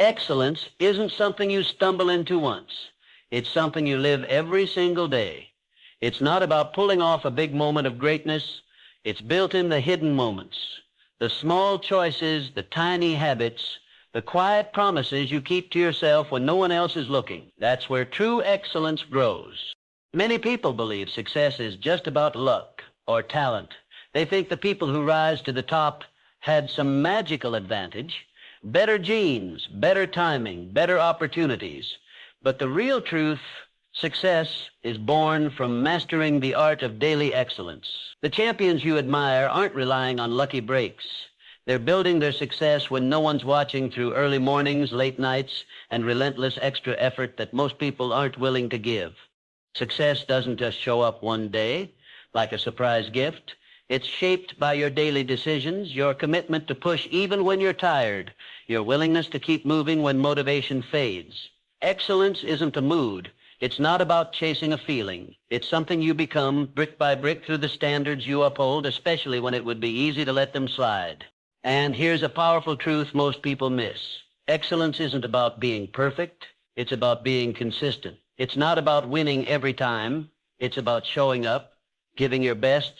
Excellence isn't something you stumble into once. It's something you live every single day. It's not about pulling off a big moment of greatness. It's built in the hidden moments, the small choices, the tiny habits, the quiet promises you keep to yourself when no one else is looking. That's where true excellence grows. Many people believe success is just about luck or talent. They think the people who rise to the top had some magical advantage, better genes, better timing, better opportunities. But the real truth, success is born from mastering the art of daily excellence. The champions you admire aren't relying on lucky breaks. They're building their success when no one's watching through early mornings, late nights, and relentless extra effort that most people aren't willing to give. Success doesn't just show up one day like a surprise gift. It's shaped by your daily decisions, your commitment to push even when you're tired, your willingness to keep moving when motivation fades. Excellence isn't a mood. It's not about chasing a feeling. It's something you become brick by brick through the standards you uphold, especially when it would be easy to let them slide. And here's a powerful truth most people miss. Excellence isn't about being perfect. It's about being consistent. It's not about winning every time. It's about showing up, giving your best,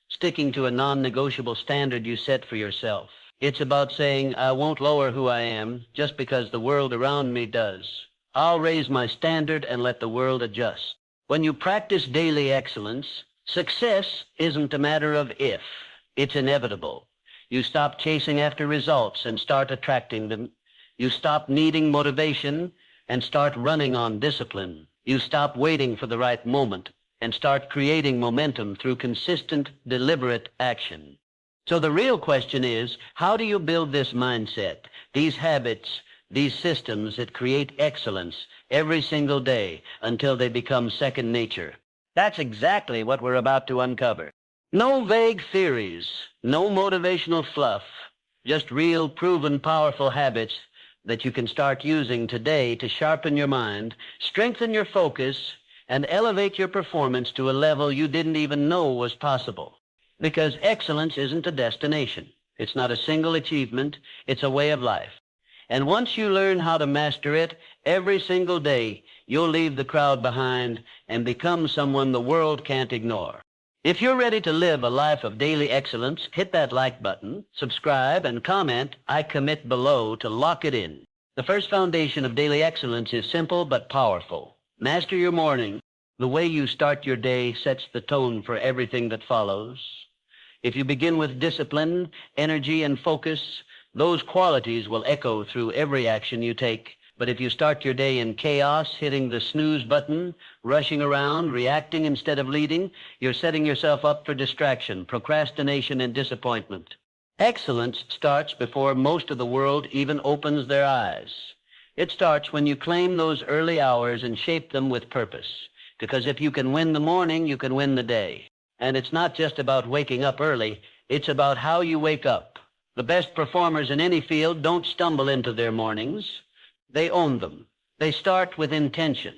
sticking to a non-negotiable standard you set for yourself. It's about saying, I won't lower who I am just because the world around me does. I'll raise my standard and let the world adjust. When you practice daily excellence, success isn't a matter of if. It's inevitable. You stop chasing after results and start attracting them. You stop needing motivation and start running on discipline. You stop waiting for the right moment and start creating momentum through consistent, deliberate action. So the real question is, how do you build this mindset, these habits, these systems that create excellence every single day until they become second nature? That's exactly what we're about to uncover. No vague theories, no motivational fluff, just real, proven, powerful habits that you can start using today to sharpen your mind, strengthen your focus, and elevate your performance to a level you didn't even know was possible. Because excellence isn't a destination. It's not a single achievement. It's a way of life. And once you learn how to master it, every single day, you'll leave the crowd behind and become someone the world can't ignore. If you're ready to live a life of daily excellence, hit that like button, subscribe, and comment, I commit below to lock it in. The first foundation of daily excellence is simple but powerful. Master your morning. The way you start your day sets the tone for everything that follows. If you begin with discipline, energy, and focus, those qualities will echo through every action you take. But if you start your day in chaos, hitting the snooze button, rushing around, reacting instead of leading, you're setting yourself up for distraction, procrastination, and disappointment. Excellence starts before most of the world even opens their eyes. It starts when you claim those early hours and shape them with purpose. Because if you can win the morning, you can win the day. And it's not just about waking up early, it's about how you wake up. The best performers in any field don't stumble into their mornings. They own them. They start with intention.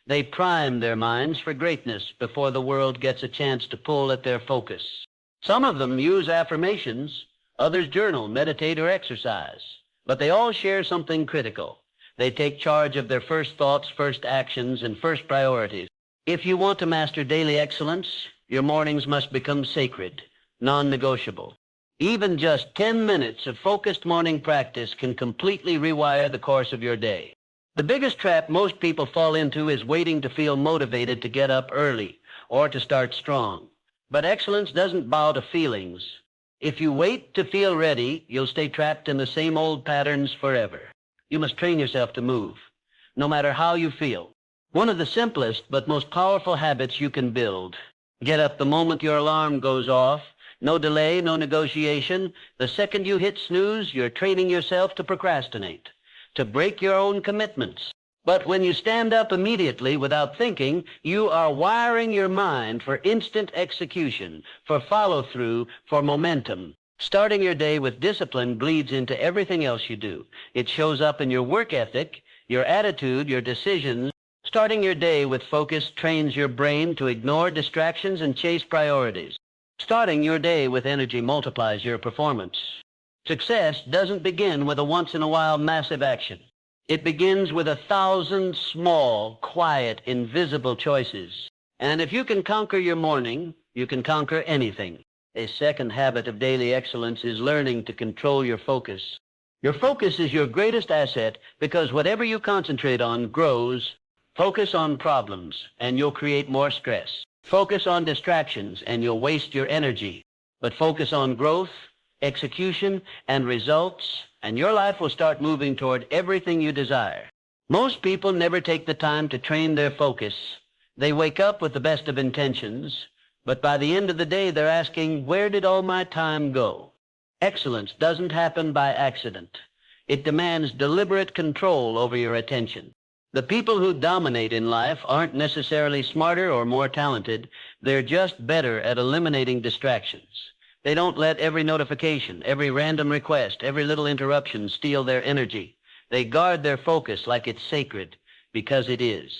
They prime their minds for greatness before the world gets a chance to pull at their focus. Some of them use affirmations, others journal, meditate, or exercise. But they all share something critical. They take charge of their first thoughts, first actions, and first priorities. If you want to master daily excellence, your mornings must become sacred, non-negotiable. Even just 10 minutes of focused morning practice can completely rewire the course of your day. The biggest trap most people fall into is waiting to feel motivated to get up early or to start strong. But excellence doesn't bow to feelings. If you wait to feel ready, you'll stay trapped in the same old patterns forever. You must train yourself to move, no matter how you feel. One of the simplest but most powerful habits you can build. Get up the moment your alarm goes off. No delay, no negotiation. The second you hit snooze, you're training yourself to procrastinate, to break your own commitments. But when you stand up immediately without thinking, you are wiring your mind for instant execution, for follow-through, for momentum. Starting your day with discipline bleeds into everything else you do. It shows up in your work ethic, your attitude, your decisions. Starting your day with focus trains your brain to ignore distractions and chase priorities. Starting your day with energy multiplies your performance. Success doesn't begin with a once-in-a-while massive action. It begins with 1,000 small, quiet, invisible choices. And if you can conquer your morning, you can conquer anything. A second habit of daily excellence is learning to control your focus. Your focus is your greatest asset because whatever you concentrate on grows. Focus on problems, and you'll create more stress. Focus on distractions, and you'll waste your energy. But focus on growth, execution, and results, and your life will start moving toward everything you desire. Most people never take the time to train their focus. They wake up with the best of intentions, but by the end of the day, they're asking, where did all my time go? Excellence doesn't happen by accident. It demands deliberate control over your attention. The people who dominate in life aren't necessarily smarter or more talented. They're just better at eliminating distractions. They don't let every notification, every random request, every little interruption steal their energy. They guard their focus like it's sacred, because it is.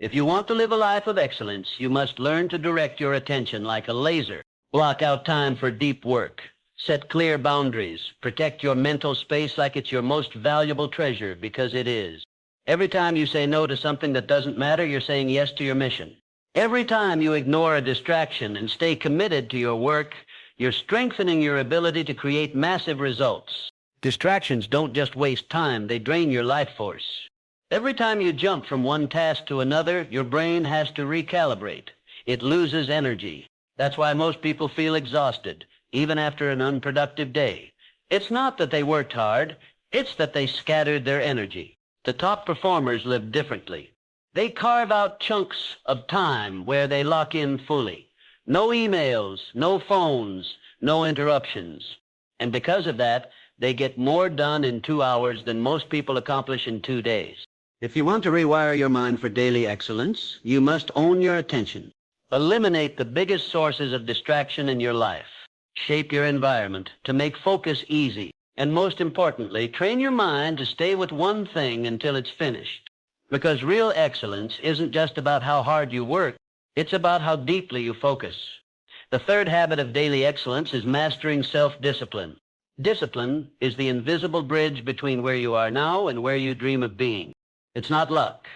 If you want to live a life of excellence, you must learn to direct your attention like a laser. Block out time for deep work. Set clear boundaries. Protect your mental space like it's your most valuable treasure, because it is. Every time you say no to something that doesn't matter, you're saying yes to your mission. Every time you ignore a distraction and stay committed to your work, you're strengthening your ability to create massive results. Distractions don't just waste time, they drain your life force. Every time you jump from one task to another, your brain has to recalibrate. It loses energy. That's why most people feel exhausted, even after an unproductive day. It's not that they worked hard, it's that they scattered their energy. The top performers live differently. They carve out chunks of time where they lock in fully. No emails, no phones, no interruptions. And because of that, they get more done in 2 hours than most people accomplish in 2 days. If you want to rewire your mind for daily excellence, you must own your attention. Eliminate the biggest sources of distraction in your life. Shape your environment to make focus easy. And most importantly, train your mind to stay with one thing until it's finished. Because real excellence isn't just about how hard you work, it's about how deeply you focus. The third habit of daily excellence is mastering self-discipline. Discipline is the invisible bridge between where you are now and where you dream of being. It's not luck.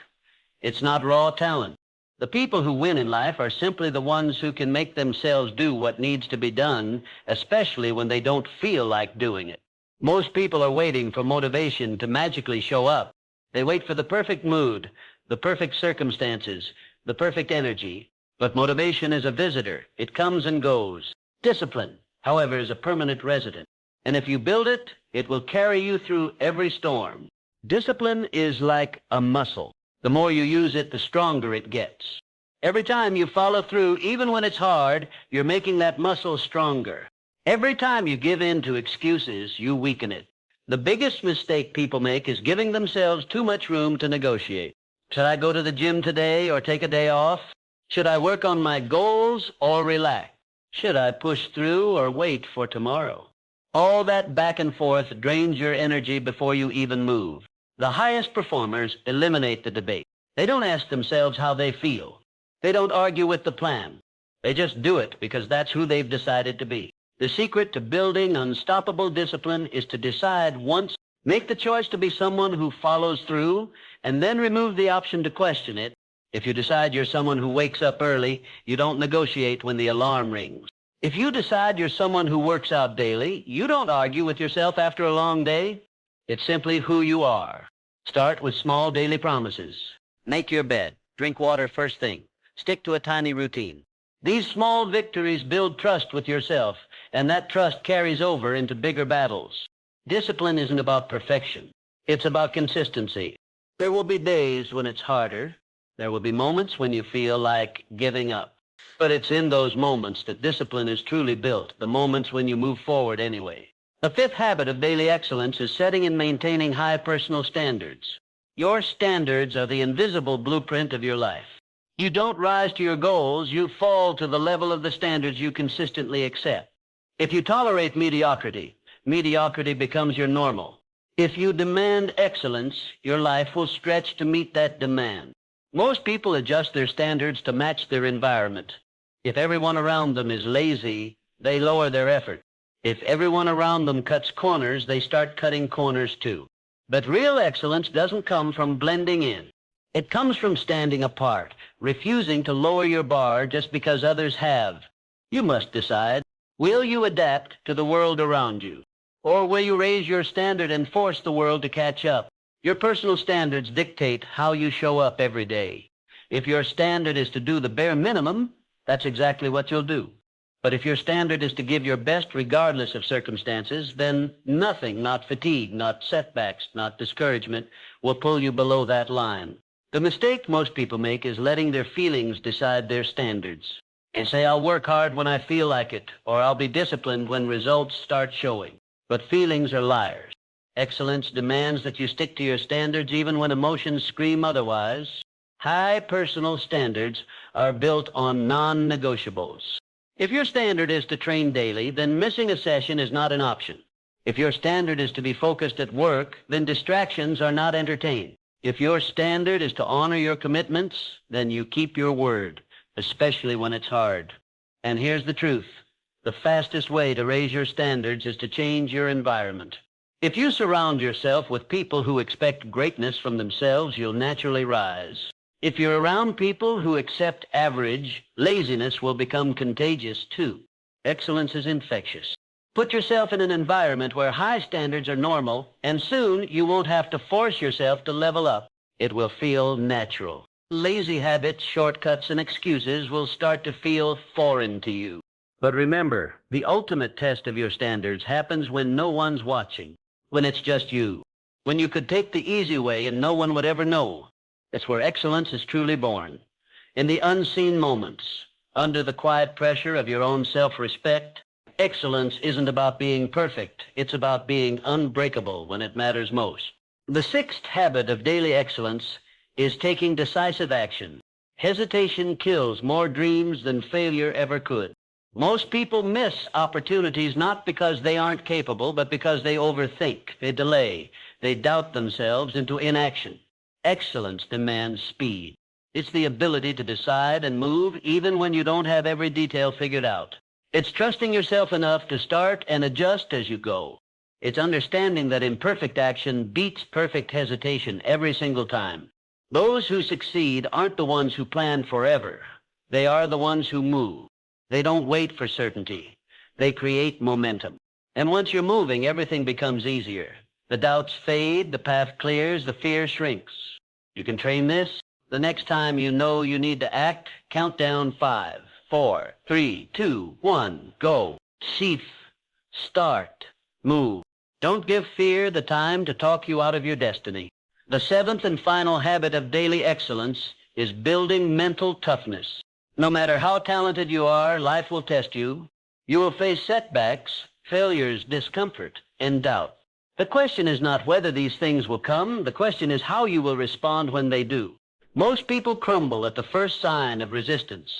It's not raw talent. The people who win in life are simply the ones who can make themselves do what needs to be done, especially when they don't feel like doing it. Most people are waiting for motivation to magically show up. They wait for the perfect mood, the perfect circumstances, the perfect energy. But motivation is a visitor. It comes and goes. Discipline, however, is a permanent resident. And if you build it, it will carry you through every storm. Discipline is like a muscle. The more you use it, the stronger it gets. Every time you follow through, even when it's hard, you're making that muscle stronger. Every time you give in to excuses, you weaken it. The biggest mistake people make is giving themselves too much room to negotiate. Should I go to the gym today or take a day off? Should I work on my goals or relax? Should I push through or wait for tomorrow? All that back and forth drains your energy before you even move. The highest performers eliminate the debate. They don't ask themselves how they feel. They don't argue with the plan. They just do it because that's who they've decided to be. The secret to building unstoppable discipline is to decide once, make the choice to be someone who follows through, and then remove the option to question it. If you decide you're someone who wakes up early, you don't negotiate when the alarm rings. If you decide you're someone who works out daily, you don't argue with yourself after a long day. It's simply who you are. Start with small daily promises. Make your bed. Drink water first thing. Stick to a tiny routine. These small victories build trust with yourself, and that trust carries over into bigger battles. Discipline isn't about perfection. It's about consistency. There will be days when it's harder. There will be moments when you feel like giving up. But it's in those moments that discipline is truly built, the moments when you move forward anyway. The fifth habit of daily excellence is setting and maintaining high personal standards. Your standards are the invisible blueprint of your life. You don't rise to your goals, you fall to the level of the standards you consistently accept. If you tolerate mediocrity, mediocrity becomes your normal. If you demand excellence, your life will stretch to meet that demand. Most people adjust their standards to match their environment. If everyone around them is lazy, they lower their effort. If everyone around them cuts corners, they start cutting corners too. But real excellence doesn't come from blending in. It comes from standing apart, refusing to lower your bar just because others have. You must decide, will you adapt to the world around you? Or will you raise your standard and force the world to catch up? Your personal standards dictate how you show up every day. If your standard is to do the bare minimum, that's exactly what you'll do. But if your standard is to give your best regardless of circumstances, then nothing, not fatigue, not setbacks, not discouragement, will pull you below that line. The mistake most people make is letting their feelings decide their standards. They say, I'll work hard when I feel like it, or I'll be disciplined when results start showing. But feelings are liars. Excellence demands that you stick to your standards even when emotions scream otherwise. High personal standards are built on non-negotiables. If your standard is to train daily, then missing a session is not an option. If your standard is to be focused at work, then distractions are not entertained. If your standard is to honor your commitments, then you keep your word, especially when it's hard. And here's the truth. The fastest way to raise your standards is to change your environment. If you surround yourself with people who expect greatness from themselves, you'll naturally rise. If you're around people who accept average, laziness will become contagious too. Excellence is infectious. Put yourself in an environment where high standards are normal, and soon you won't have to force yourself to level up. It will feel natural. Lazy habits, shortcuts, and excuses will start to feel foreign to you. But remember, the ultimate test of your standards happens when no one's watching, when it's just you, when you could take the easy way and no one would ever know. It's where excellence is truly born. In the unseen moments, under the quiet pressure of your own self-respect, excellence isn't about being perfect. It's about being unbreakable when it matters most. The sixth habit of daily excellence is taking decisive action. Hesitation kills more dreams than failure ever could. Most people miss opportunities not because they aren't capable, but because they overthink, they delay, they doubt themselves into inaction. Excellence demands speed. It's the ability to decide and move even when you don't have every detail figured out. It's trusting yourself enough to start and adjust as you go. It's understanding that imperfect action beats perfect hesitation every single time. Those who succeed aren't the ones who plan forever. They are the ones who move. They don't wait for certainty. They create momentum. And once you're moving, everything becomes easier. The doubts fade, the path clears, the fear shrinks. You can train this. The next time you know you need to act, count down 5, 4, 3, 2, 1, go. Cease, start, move. Don't give fear the time to talk you out of your destiny. The seventh and final habit of daily excellence is building mental toughness. No matter how talented you are, life will test you. You will face setbacks, failures, discomfort, and doubt. The question is not whether these things will come. The question is how you will respond when they do. Most people crumble at the first sign of resistance.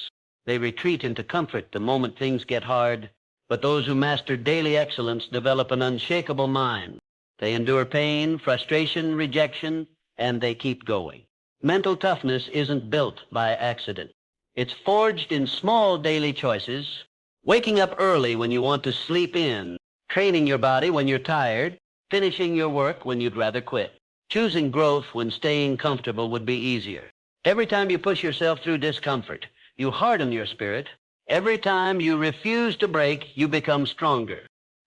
They retreat into comfort the moment things get hard. But those who master daily excellence develop an unshakable mind. They endure pain, frustration, rejection, and they keep going. Mental toughness isn't built by accident. It's forged in small daily choices, waking up early when you want to sleep in, training your body when you're tired, finishing your work when you'd rather quit, choosing growth when staying comfortable would be easier. Every time you push yourself through discomfort, you harden your spirit. Every time you refuse to break, you become stronger.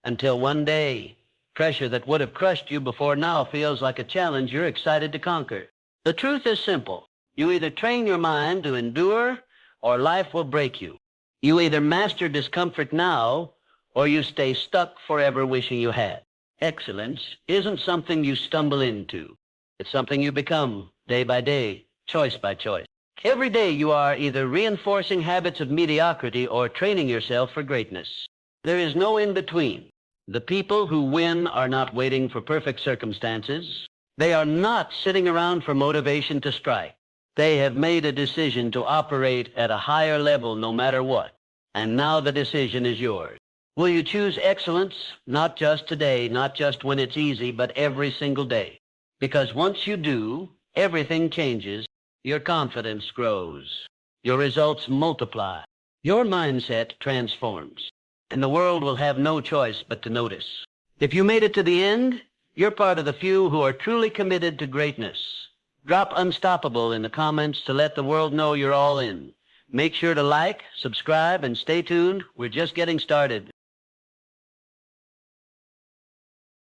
Until one day, pressure that would have crushed you before now feels like a challenge you're excited to conquer. The truth is simple. You either train your mind to endure, or life will break you. You either master discomfort now, or you stay stuck forever wishing you had. Excellence isn't something you stumble into. It's something you become day by day, choice by choice. Every day you are either reinforcing habits of mediocrity or training yourself for greatness. There is no in-between. The people who win are not waiting for perfect circumstances. They are not sitting around for motivation to strike. They have made a decision to operate at a higher level no matter what. And now the decision is yours. Will you choose excellence, not just today, not just when it's easy, but every single day? Because once you do, everything changes. Your confidence grows. Your results multiply. Your mindset transforms. And the world will have no choice but to notice. If you made it to the end, You're part of the few who are truly committed to greatness. Drop unstoppable in the comments to let the world know you're all in. Make sure to like, subscribe, and stay tuned. We're just getting started.